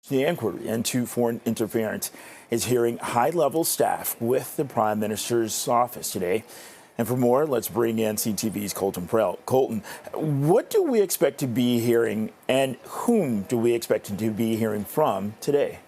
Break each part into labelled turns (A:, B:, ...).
A: The inquiry into foreign interference is hearing high-level staff with the Prime Minister's office today. And for more, let's bring in CTV's Colton Prell. Colton, what do we expect to be hearing, and whom do we expect to be hearing from today?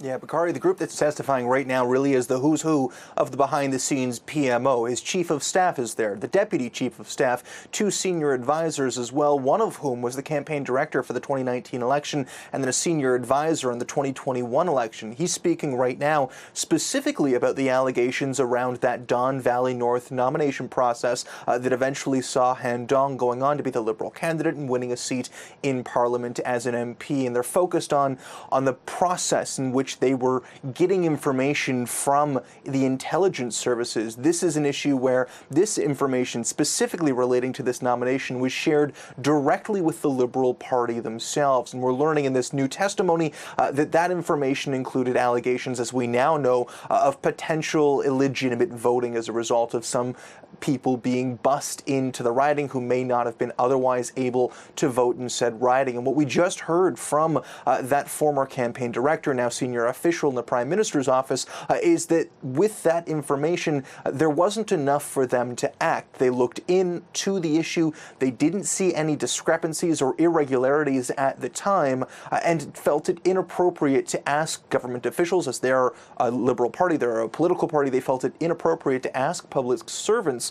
B: Yeah, Bakari, the group that's testifying right now really is the who's who of the behind-the-scenes PMO. His chief of staff is there, the deputy chief of staff, two senior advisors as well, one of whom was the campaign director for the 2019 election and then a senior advisor in the 2021 election. He's speaking right now specifically about the allegations around that Don Valley North nomination process that eventually saw Han Dong going on to be the Liberal candidate and winning a seat in Parliament as an MP. And they're focused on the process in which they were getting information from the intelligence services. This is an issue where this information, specifically relating to this nomination, was shared directly with the Liberal Party themselves. And we're learning in this new testimony that information included allegations, as we now know, of potential illegitimate voting as a result of some people being bussed into the riding who may not have been otherwise able to vote in said riding. And what we just heard from that former campaign director, now senior official in the Prime Minister's office, is that with that information, there wasn't enough for them to act. They looked into the issue. They didn't see any discrepancies or irregularities at the time and felt it inappropriate to ask government officials, as they're a Liberal Party, they're a political party, they felt it inappropriate to ask public servants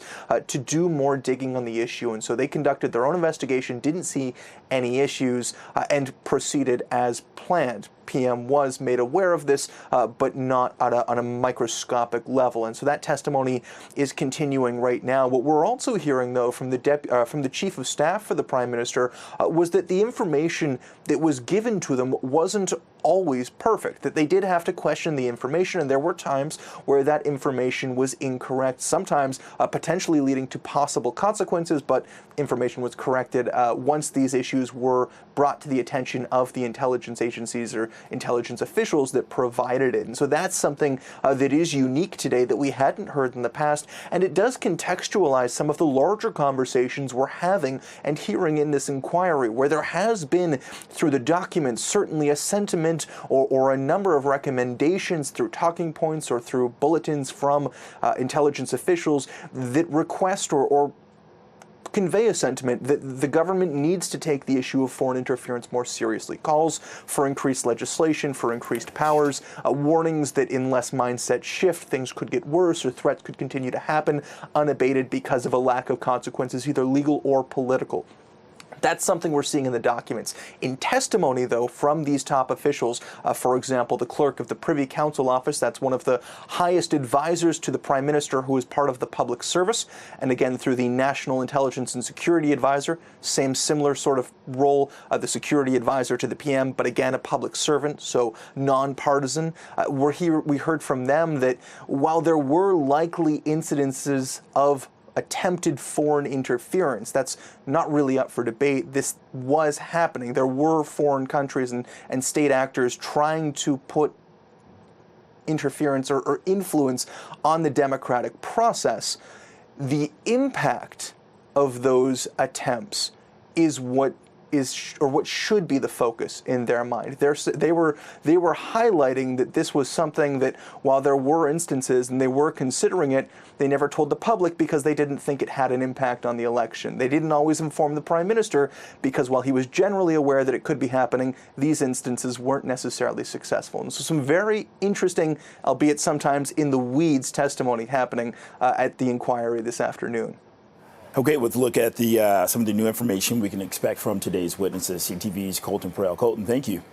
B: to do more digging on the issue. And so they conducted their own investigation, didn't see any issues, and proceeded as planned. PM was made aware of this, but not on a microscopic level. And so that testimony is continuing right now. What we're also hearing, though, from the chief of staff for the Prime Minister was that the information that was given to them wasn't always perfect, that they did have to question the information, and there were times where that information was incorrect, sometimes potentially leading to possible consequences, but information was corrected once these issues were brought to the attention of the intelligence agencies or intelligence officials that provided it. And so that's something that is unique today that we hadn't heard in the past, and it does contextualize some of the larger conversations we're having and hearing in this inquiry, where there has been, through the documents, certainly a sentiment or a number of recommendations through talking points or through bulletins from intelligence officials that request or convey a sentiment that the government needs to take the issue of foreign interference more seriously. Calls for increased legislation, for increased powers, warnings that unless mindset shift, things could get worse or threats could continue to happen unabated because of a lack of consequences, either legal or political. That's something we're seeing in the documents. In testimony, though, from these top officials, for example, the clerk of the Privy Council office, that's one of the highest advisors to the Prime Minister who is part of the public service, and again through the National Intelligence and Security Advisor, similar sort of role, the security advisor to the PM, but again a public servant, so non-partisan. We heard from them that while there were likely incidences of attempted foreign interference, that's not really up for debate. This was happening. There were foreign countries and state actors trying to put interference or influence on the democratic process. The impact of those attempts is what should be the focus in their mind. They were highlighting that this was something that, while there were instances and they were considering it, they never told the public because they didn't think it had an impact on the election. They didn't always inform the Prime Minister because while he was generally aware that it could be happening, these instances weren't necessarily successful. And so some very interesting, albeit sometimes in the weeds, testimony happening at the inquiry this afternoon.
A: Okay, let's look at some of the new information we can expect from today's witnesses. CTV's Colton Prell. Colton, thank you.